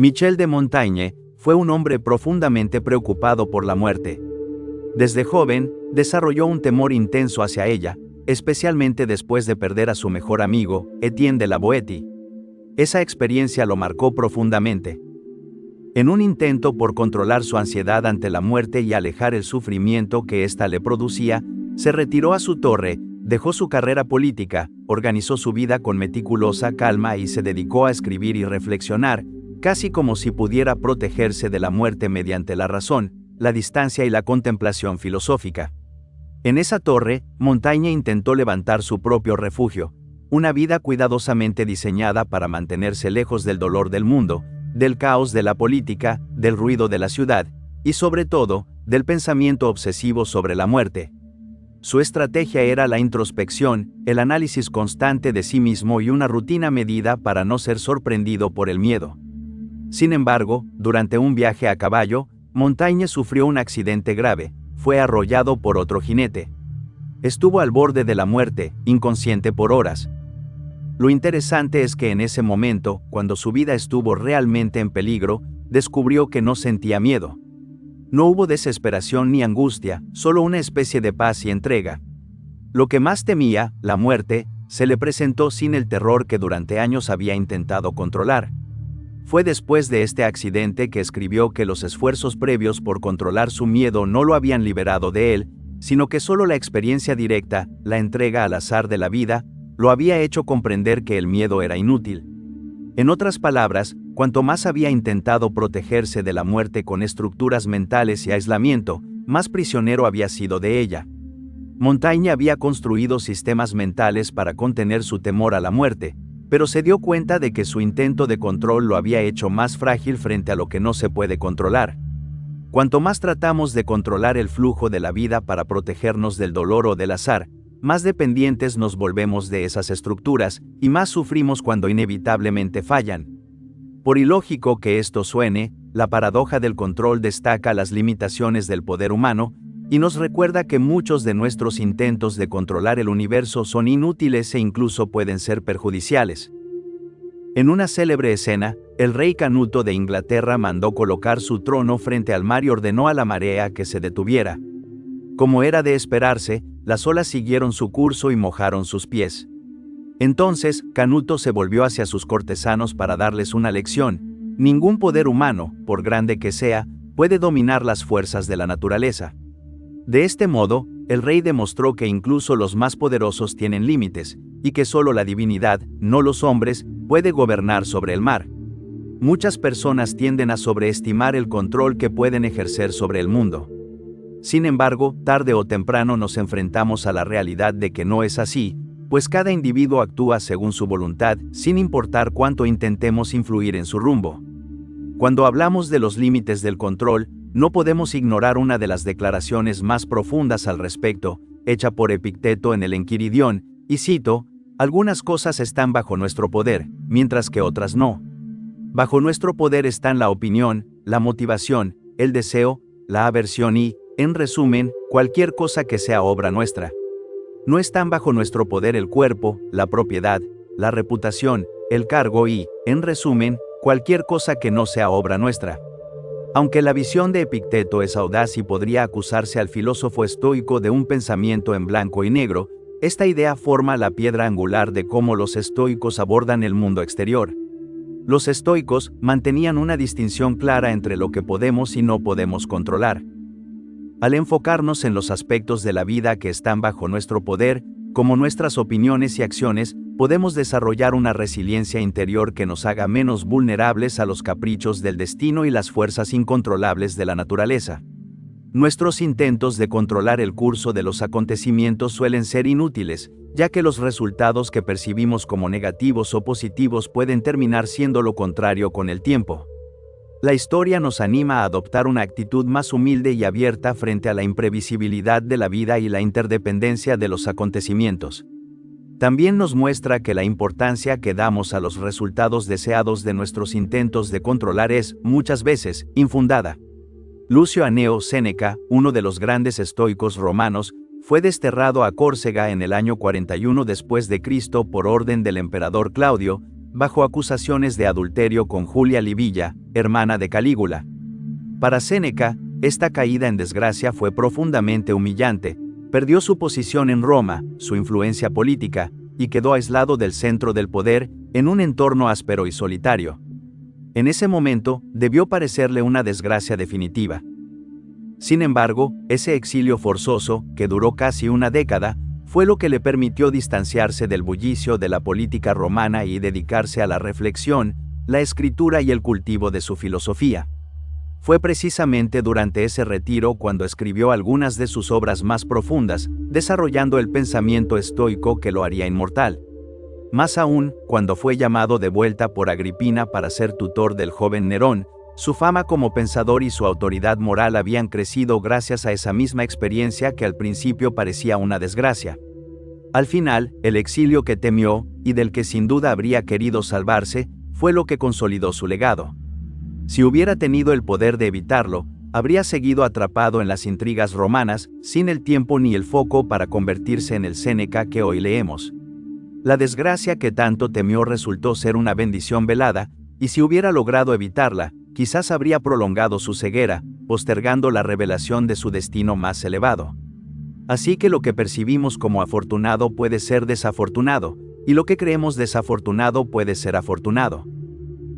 Michel de Montaigne fue un hombre profundamente preocupado por la muerte. Desde joven, desarrolló un temor intenso hacia ella, especialmente después de perder a su mejor amigo, Etienne de la Boétie. Esa experiencia lo marcó profundamente. En un intento por controlar su ansiedad ante la muerte y alejar el sufrimiento que ésta le producía, se retiró a su torre, dejó su carrera política, organizó su vida con meticulosa calma y se dedicó a escribir y reflexionar, casi como si pudiera protegerse de la muerte mediante la razón, la distancia y la contemplación filosófica. En esa torre, Montaigne intentó levantar su propio refugio, una vida cuidadosamente diseñada para mantenerse lejos del dolor del mundo, del caos de la política, del ruido de la ciudad, y sobre todo, del pensamiento obsesivo sobre la muerte. Su estrategia era la introspección, el análisis constante de sí mismo y una rutina medida para no ser sorprendido por el miedo. Sin embargo, durante un viaje a caballo, Montaigne sufrió un accidente grave, fue arrollado por otro jinete. Estuvo al borde de la muerte, inconsciente por horas. Lo interesante es que en ese momento, cuando su vida estuvo realmente en peligro, descubrió que no sentía miedo. No hubo desesperación ni angustia, solo una especie de paz y entrega. Lo que más temía, la muerte, se le presentó sin el terror que durante años había intentado controlar. Fue después de este accidente que escribió que los esfuerzos previos por controlar su miedo no lo habían liberado de él, sino que solo la experiencia directa, la entrega al azar de la vida, lo había hecho comprender que el miedo era inútil. En otras palabras, cuanto más había intentado protegerse de la muerte con estructuras mentales y aislamiento, más prisionero había sido de ella. Montaigne había construido sistemas mentales para contener su temor a la muerte, pero se dio cuenta de que su intento de control lo había hecho más frágil frente a lo que no se puede controlar. Cuanto más tratamos de controlar el flujo de la vida para protegernos del dolor o del azar, más dependientes nos volvemos de esas estructuras y más sufrimos cuando inevitablemente fallan. Por ilógico que esto suene, la paradoja del control destaca las limitaciones del poder humano y nos recuerda que muchos de nuestros intentos de controlar el universo son inútiles e incluso pueden ser perjudiciales. En una célebre escena, el rey Canuto de Inglaterra mandó colocar su trono frente al mar y ordenó a la marea que se detuviera. Como era de esperarse, las olas siguieron su curso y mojaron sus pies. Entonces, Canuto se volvió hacia sus cortesanos para darles una lección. Ningún poder humano, por grande que sea, puede dominar las fuerzas de la naturaleza. De este modo, el rey demostró que incluso los más poderosos tienen límites, y que solo la divinidad, no los hombres, puede gobernar sobre el mar. Muchas personas tienden a sobreestimar el control que pueden ejercer sobre el mundo. Sin embargo, tarde o temprano nos enfrentamos a la realidad de que no es así, pues cada individuo actúa según su voluntad, sin importar cuánto intentemos influir en su rumbo. Cuando hablamos de los límites del control, no podemos ignorar una de las declaraciones más profundas al respecto, hecha por Epicteto en el Enquiridión, y cito: "Algunas cosas están bajo nuestro poder, mientras que otras no. Bajo nuestro poder están la opinión, la motivación, el deseo, la aversión y, en resumen, cualquier cosa que sea obra nuestra. No están bajo nuestro poder el cuerpo, la propiedad, la reputación, el cargo y, en resumen, cualquier cosa que no sea obra nuestra". Aunque la visión de Epicteto es audaz y podría acusarse al filósofo estoico de un pensamiento en blanco y negro, esta idea forma la piedra angular de cómo los estoicos abordan el mundo exterior. Los estoicos mantenían una distinción clara entre lo que podemos y no podemos controlar. Al enfocarnos en los aspectos de la vida que están bajo nuestro poder, como nuestras opiniones y acciones, podemos desarrollar una resiliencia interior que nos haga menos vulnerables a los caprichos del destino y las fuerzas incontrolables de la naturaleza. Nuestros intentos de controlar el curso de los acontecimientos suelen ser inútiles, ya que los resultados que percibimos como negativos o positivos pueden terminar siendo lo contrario con el tiempo. La historia nos anima a adoptar una actitud más humilde y abierta frente a la imprevisibilidad de la vida y la interdependencia de los acontecimientos. También nos muestra que la importancia que damos a los resultados deseados de nuestros intentos de controlar es, muchas veces, infundada. Lucio Anneo Séneca, uno de los grandes estoicos romanos, fue desterrado a Córcega en el año 41 después de Cristo por orden del emperador Claudio, bajo acusaciones de adulterio con Julia Livilla, hermana de Calígula. Para Séneca, esta caída en desgracia fue profundamente humillante, perdió su posición en Roma, su influencia política, y quedó aislado del centro del poder, en un entorno áspero y solitario. En ese momento, debió parecerle una desgracia definitiva. Sin embargo, ese exilio forzoso, que duró casi una década, fue lo que le permitió distanciarse del bullicio de la política romana y dedicarse a la reflexión, la escritura y el cultivo de su filosofía. Fue precisamente durante ese retiro cuando escribió algunas de sus obras más profundas, desarrollando el pensamiento estoico que lo haría inmortal. Más aún, cuando fue llamado de vuelta por Agripina para ser tutor del joven Nerón, su fama como pensador y su autoridad moral habían crecido gracias a esa misma experiencia que al principio parecía una desgracia. Al final, el exilio que temió, y del que sin duda habría querido salvarse, fue lo que consolidó su legado. Si hubiera tenido el poder de evitarlo, habría seguido atrapado en las intrigas romanas, sin el tiempo ni el foco para convertirse en el Séneca que hoy leemos. La desgracia que tanto temió resultó ser una bendición velada, y si hubiera logrado evitarla, quizás habría prolongado su ceguera, postergando la revelación de su destino más elevado. Así que lo que percibimos como afortunado puede ser desafortunado, y lo que creemos desafortunado puede ser afortunado.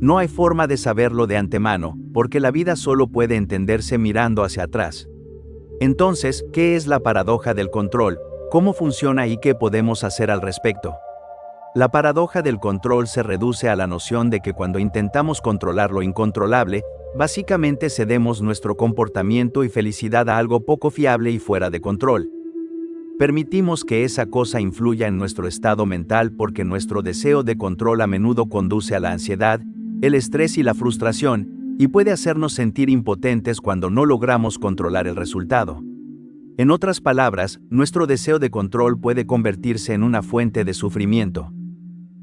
No hay forma de saberlo de antemano, porque la vida solo puede entenderse mirando hacia atrás. Entonces, ¿qué es la paradoja del control? ¿Cómo funciona y qué podemos hacer al respecto? La paradoja del control se reduce a la noción de que cuando intentamos controlar lo incontrolable, básicamente cedemos nuestro comportamiento y felicidad a algo poco fiable y fuera de control. Permitimos que esa cosa influya en nuestro estado mental porque nuestro deseo de control a menudo conduce a la ansiedad, el estrés y la frustración, y puede hacernos sentir impotentes cuando no logramos controlar el resultado. En otras palabras, nuestro deseo de control puede convertirse en una fuente de sufrimiento.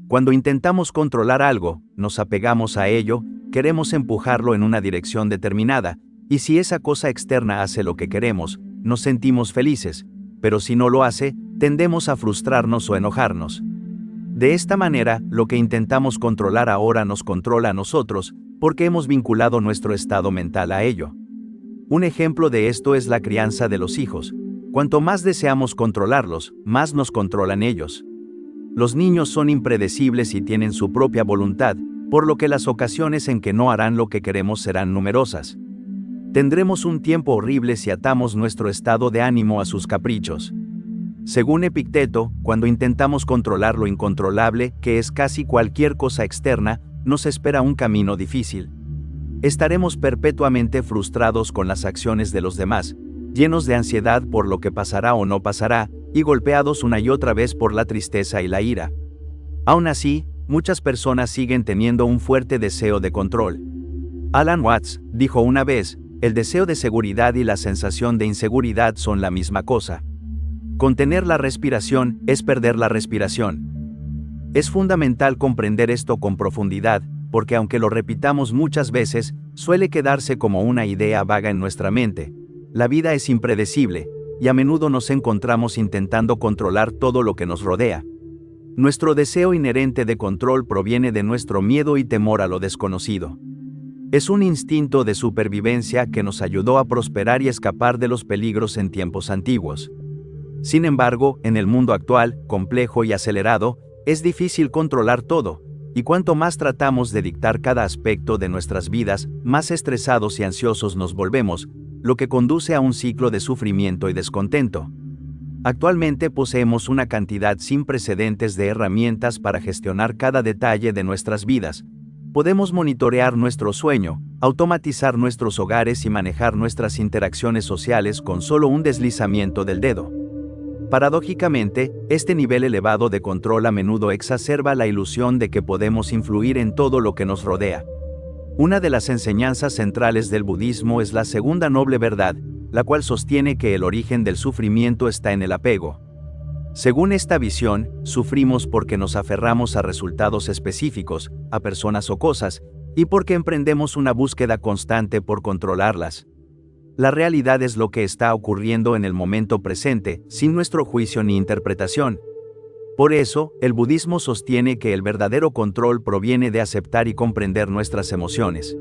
Cuando intentamos controlar algo, nos apegamos a ello, queremos empujarlo en una dirección determinada, y si esa cosa externa hace lo que queremos, nos sentimos felices, pero si no lo hace, tendemos a frustrarnos o enojarnos. De esta manera, lo que intentamos controlar ahora nos controla a nosotros, porque hemos vinculado nuestro estado mental a ello. Un ejemplo de esto es la crianza de los hijos. Cuanto más deseamos controlarlos, más nos controlan ellos. Los niños son impredecibles y tienen su propia voluntad, por lo que las ocasiones en que no harán lo que queremos serán numerosas. Tendremos un tiempo horrible si atamos nuestro estado de ánimo a sus caprichos. Según Epicteto, cuando intentamos controlar lo incontrolable, que es casi cualquier cosa externa, nos espera un camino difícil. Estaremos perpetuamente frustrados con las acciones de los demás, llenos de ansiedad por lo que pasará o no pasará, y golpeados una y otra vez por la tristeza y la ira. Aún así, muchas personas siguen teniendo un fuerte deseo de control. Alan Watts dijo una vez, el deseo de seguridad y la sensación de inseguridad son la misma cosa. Contener la respiración es perder la respiración. Es fundamental comprender esto con profundidad, porque aunque lo repitamos muchas veces, suele quedarse como una idea vaga en nuestra mente. La vida es impredecible, y a menudo nos encontramos intentando controlar todo lo que nos rodea. Nuestro deseo inherente de control proviene de nuestro miedo y temor a lo desconocido. Es un instinto de supervivencia que nos ayudó a prosperar y escapar de los peligros en tiempos antiguos. Sin embargo, en el mundo actual, complejo y acelerado, es difícil controlar todo, y cuanto más tratamos de dictar cada aspecto de nuestras vidas, más estresados y ansiosos nos volvemos, lo que conduce a un ciclo de sufrimiento y descontento. Actualmente poseemos una cantidad sin precedentes de herramientas para gestionar cada detalle de nuestras vidas. Podemos monitorear nuestro sueño, automatizar nuestros hogares y manejar nuestras interacciones sociales con solo un deslizamiento del dedo. Paradójicamente, este nivel elevado de control a menudo exacerba la ilusión de que podemos influir en todo lo que nos rodea. Una de las enseñanzas centrales del budismo es la segunda noble verdad, la cual sostiene que el origen del sufrimiento está en el apego. Según esta visión, sufrimos porque nos aferramos a resultados específicos, a personas o cosas, y porque emprendemos una búsqueda constante por controlarlas. La realidad es lo que está ocurriendo en el momento presente, sin nuestro juicio ni interpretación. Por eso, el budismo sostiene que el verdadero control proviene de aceptar y comprender nuestras emociones.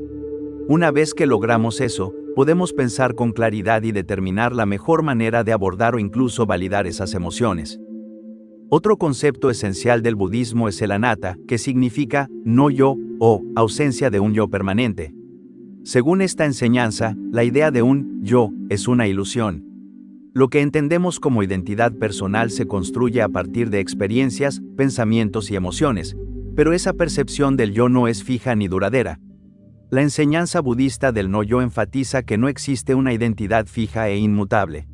Una vez que logramos eso, podemos pensar con claridad y determinar la mejor manera de abordar o incluso validar esas emociones. Otro concepto esencial del budismo es el anatta, que significa no yo o ausencia de un yo permanente. Según esta enseñanza, la idea de un yo es una ilusión. Lo que entendemos como identidad personal se construye a partir de experiencias, pensamientos y emociones, pero esa percepción del yo no es fija ni duradera. La enseñanza budista del no yo enfatiza que no existe una identidad fija e inmutable.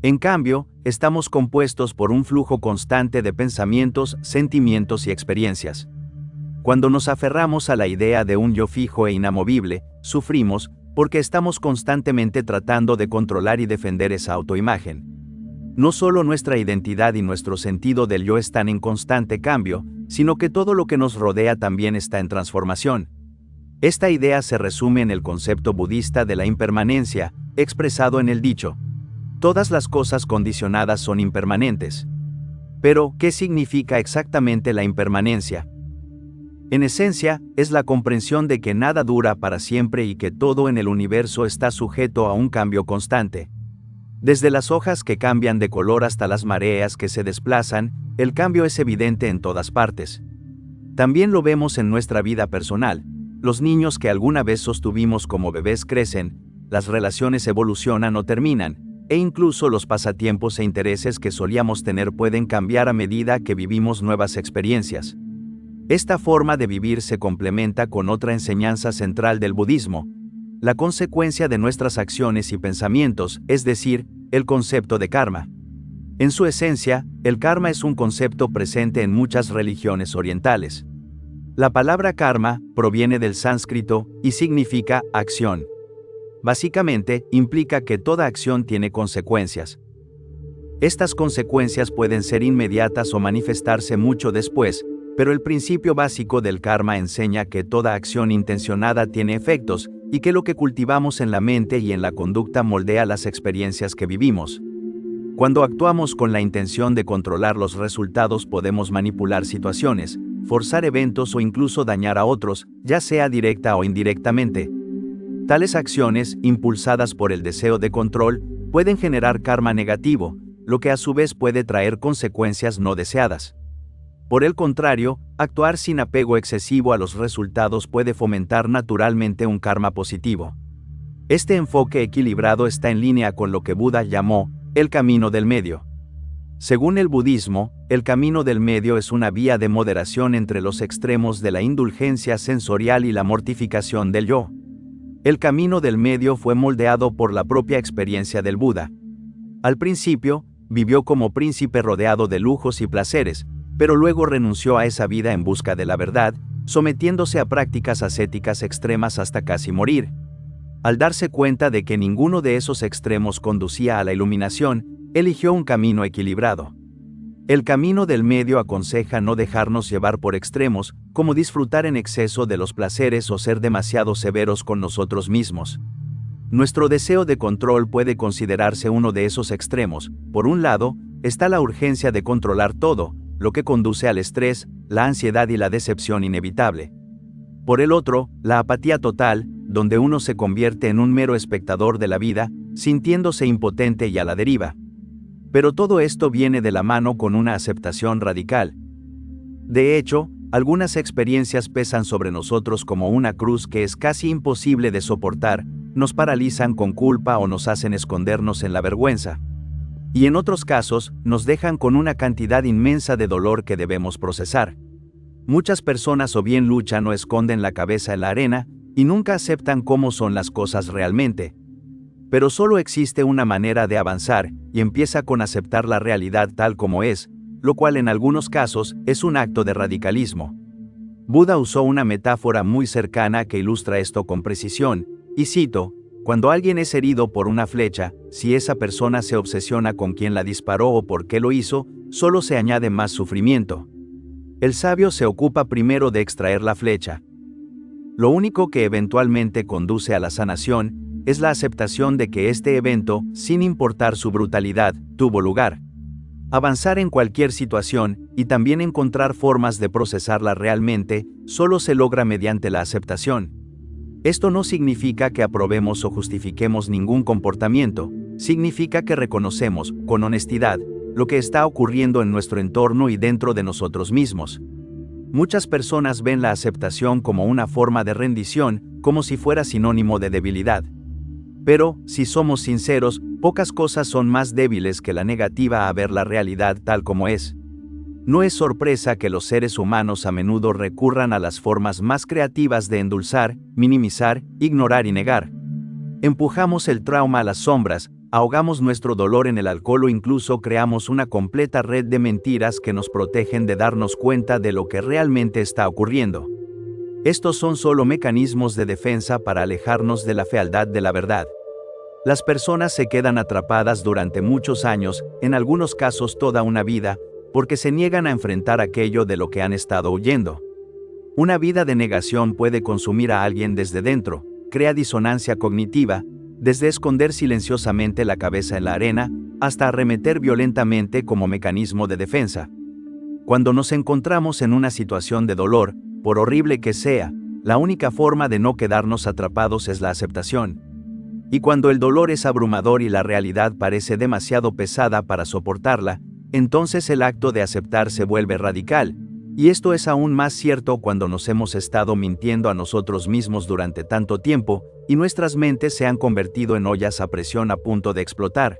En cambio, estamos compuestos por un flujo constante de pensamientos, sentimientos y experiencias. Cuando nos aferramos a la idea de un yo fijo e inamovible, sufrimos, porque estamos constantemente tratando de controlar y defender esa autoimagen. No solo nuestra identidad y nuestro sentido del yo están en constante cambio, sino que todo lo que nos rodea también está en transformación. Esta idea se resume en el concepto budista de la impermanencia, expresado en el dicho: todas las cosas condicionadas son impermanentes. Pero, ¿qué significa exactamente la impermanencia? En esencia, es la comprensión de que nada dura para siempre y que todo en el universo está sujeto a un cambio constante. Desde las hojas que cambian de color hasta las mareas que se desplazan, el cambio es evidente en todas partes. También lo vemos en nuestra vida personal. Los niños que alguna vez sostuvimos como bebés crecen, las relaciones evolucionan o terminan, e incluso los pasatiempos e intereses que solíamos tener pueden cambiar a medida que vivimos nuevas experiencias. Esta forma de vivir se complementa con otra enseñanza central del budismo: la consecuencia de nuestras acciones y pensamientos, es decir, el concepto de karma. En su esencia, el karma es un concepto presente en muchas religiones orientales. La palabra karma proviene del sánscrito y significa acción. Básicamente, implica que toda acción tiene consecuencias. Estas consecuencias pueden ser inmediatas o manifestarse mucho después, pero el principio básico del karma enseña que toda acción intencionada tiene efectos, y que lo que cultivamos en la mente y en la conducta moldea las experiencias que vivimos. Cuando actuamos con la intención de controlar los resultados, podemos manipular situaciones, forzar eventos o incluso dañar a otros, ya sea directa o indirectamente. Tales acciones, impulsadas por el deseo de control, pueden generar karma negativo, lo que a su vez puede traer consecuencias no deseadas. Por el contrario, actuar sin apego excesivo a los resultados puede fomentar naturalmente un karma positivo. Este enfoque equilibrado está en línea con lo que Buda llamó el camino del medio. Según el budismo, el camino del medio es una vía de moderación entre los extremos de la indulgencia sensorial y la mortificación del yo. El camino del medio fue moldeado por la propia experiencia del Buda. Al principio, vivió como príncipe rodeado de lujos y placeres, pero luego renunció a esa vida en busca de la verdad, sometiéndose a prácticas ascéticas extremas hasta casi morir. Al darse cuenta de que ninguno de esos extremos conducía a la iluminación, eligió un camino equilibrado. El camino del medio aconseja no dejarnos llevar por extremos, como disfrutar en exceso de los placeres o ser demasiado severos con nosotros mismos. Nuestro deseo de control puede considerarse uno de esos extremos. Por un lado, está la urgencia de controlar todo, lo que conduce al estrés, la ansiedad y la decepción inevitable. Por el otro, la apatía total, donde uno se convierte en un mero espectador de la vida, sintiéndose impotente y a la deriva. Pero todo esto viene de la mano con una aceptación radical. De hecho, algunas experiencias pesan sobre nosotros como una cruz que es casi imposible de soportar, nos paralizan con culpa o nos hacen escondernos en la vergüenza. Y en otros casos, nos dejan con una cantidad inmensa de dolor que debemos procesar. Muchas personas o bien luchan o esconden la cabeza en la arena, y nunca aceptan cómo son las cosas realmente. Pero solo existe una manera de avanzar, y empieza con aceptar la realidad tal como es, lo cual en algunos casos es un acto de radicalismo. Buda usó una metáfora muy cercana que ilustra esto con precisión, y cito: cuando alguien es herido por una flecha, si esa persona se obsesiona con quién la disparó o por qué lo hizo, solo se añade más sufrimiento. El sabio se ocupa primero de extraer la flecha. Lo único que eventualmente conduce a la sanación es la aceptación de que este evento, sin importar su brutalidad, tuvo lugar. Avanzar en cualquier situación, y también encontrar formas de procesarla realmente, solo se logra mediante la aceptación. Esto no significa que aprobemos o justifiquemos ningún comportamiento, significa que reconocemos, con honestidad, lo que está ocurriendo en nuestro entorno y dentro de nosotros mismos. Muchas personas ven la aceptación como una forma de rendición, como si fuera sinónimo de debilidad. Pero, si somos sinceros, pocas cosas son más débiles que la negativa a ver la realidad tal como es. No es sorpresa que los seres humanos a menudo recurran a las formas más creativas de endulzar, minimizar, ignorar y negar. Empujamos el trauma a las sombras, ahogamos nuestro dolor en el alcohol o incluso creamos una completa red de mentiras que nos protegen de darnos cuenta de lo que realmente está ocurriendo. Estos son solo mecanismos de defensa para alejarnos de la fealdad de la verdad. Las personas se quedan atrapadas durante muchos años, en algunos casos toda una vida, porque se niegan a enfrentar aquello de lo que han estado huyendo. Una vida de negación puede consumir a alguien desde dentro, crea disonancia cognitiva, desde esconder silenciosamente la cabeza en la arena, hasta arremeter violentamente como mecanismo de defensa. Cuando nos encontramos en una situación de dolor, por horrible que sea, la única forma de no quedarnos atrapados es la aceptación. Y cuando el dolor es abrumador y la realidad parece demasiado pesada para soportarla, entonces el acto de aceptar se vuelve radical. Y esto es aún más cierto cuando nos hemos estado mintiendo a nosotros mismos durante tanto tiempo, y nuestras mentes se han convertido en ollas a presión a punto de explotar.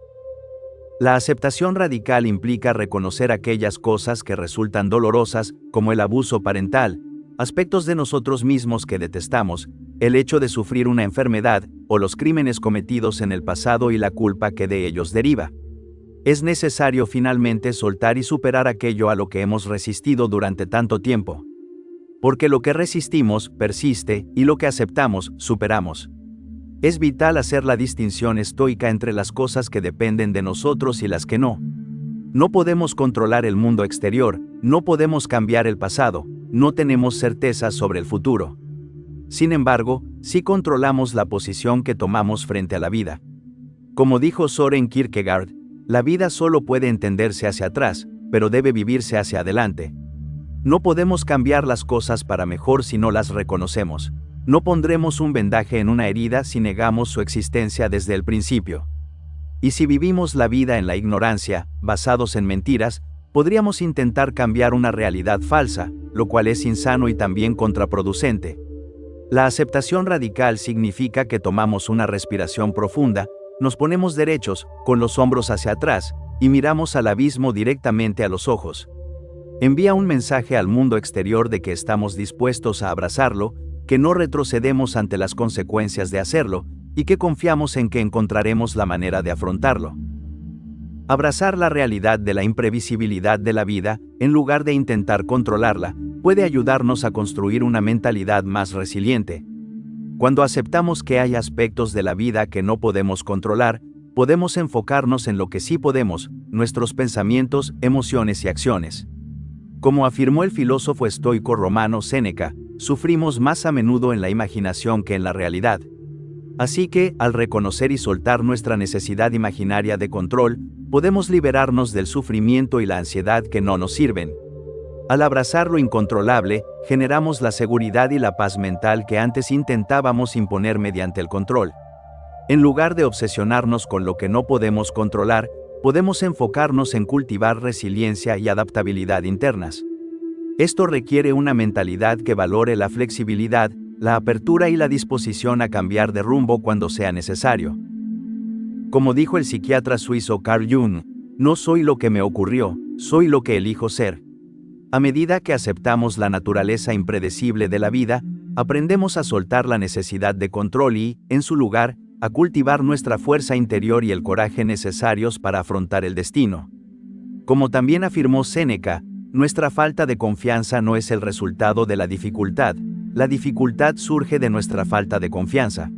La aceptación radical implica reconocer aquellas cosas que resultan dolorosas, como el abuso parental, aspectos de nosotros mismos que detestamos, el hecho de sufrir una enfermedad, o los crímenes cometidos en el pasado y la culpa que de ellos deriva. Es necesario finalmente soltar y superar aquello a lo que hemos resistido durante tanto tiempo. Porque lo que resistimos, persiste, y lo que aceptamos, superamos. Es vital hacer la distinción estoica entre las cosas que dependen de nosotros y las que no. No podemos controlar el mundo exterior, no podemos cambiar el pasado, no tenemos certeza sobre el futuro. Sin embargo, sí controlamos la posición que tomamos frente a la vida. Como dijo Søren Kierkegaard, la vida solo puede entenderse hacia atrás, pero debe vivirse hacia adelante. No podemos cambiar las cosas para mejor si no las reconocemos. No pondremos un vendaje en una herida si negamos su existencia desde el principio. Y si vivimos la vida en la ignorancia, basados en mentiras, podríamos intentar cambiar una realidad falsa, lo cual es insano y también contraproducente. La aceptación radical significa que tomamos una respiración profunda, nos ponemos derechos, con los hombros hacia atrás, y miramos al abismo directamente a los ojos. Envía un mensaje al mundo exterior de que estamos dispuestos a abrazarlo, que no retrocedemos ante las consecuencias de hacerlo, y que confiamos en que encontraremos la manera de afrontarlo. Abrazar la realidad de la imprevisibilidad de la vida, en lugar de intentar controlarla, puede ayudarnos a construir una mentalidad más resiliente. Cuando aceptamos que hay aspectos de la vida que no podemos controlar, podemos enfocarnos en lo que sí podemos, nuestros pensamientos, emociones y acciones. Como afirmó el filósofo estoico romano Séneca, sufrimos más a menudo en la imaginación que en la realidad. Así que, al reconocer y soltar nuestra necesidad imaginaria de control, podemos liberarnos del sufrimiento y la ansiedad que no nos sirven. Al abrazar lo incontrolable, generamos la seguridad y la paz mental que antes intentábamos imponer mediante el control. En lugar de obsesionarnos con lo que no podemos controlar, podemos enfocarnos en cultivar resiliencia y adaptabilidad internas. Esto requiere una mentalidad que valore la flexibilidad, la apertura y la disposición a cambiar de rumbo cuando sea necesario. Como dijo el psiquiatra suizo Carl Jung, no soy lo que me ocurrió, soy lo que elijo ser. A medida que aceptamos la naturaleza impredecible de la vida, aprendemos a soltar la necesidad de control y, en su lugar, a cultivar nuestra fuerza interior y el coraje necesarios para afrontar el destino. Como también afirmó Séneca, nuestra falta de confianza no es el resultado de la dificultad surge de nuestra falta de confianza.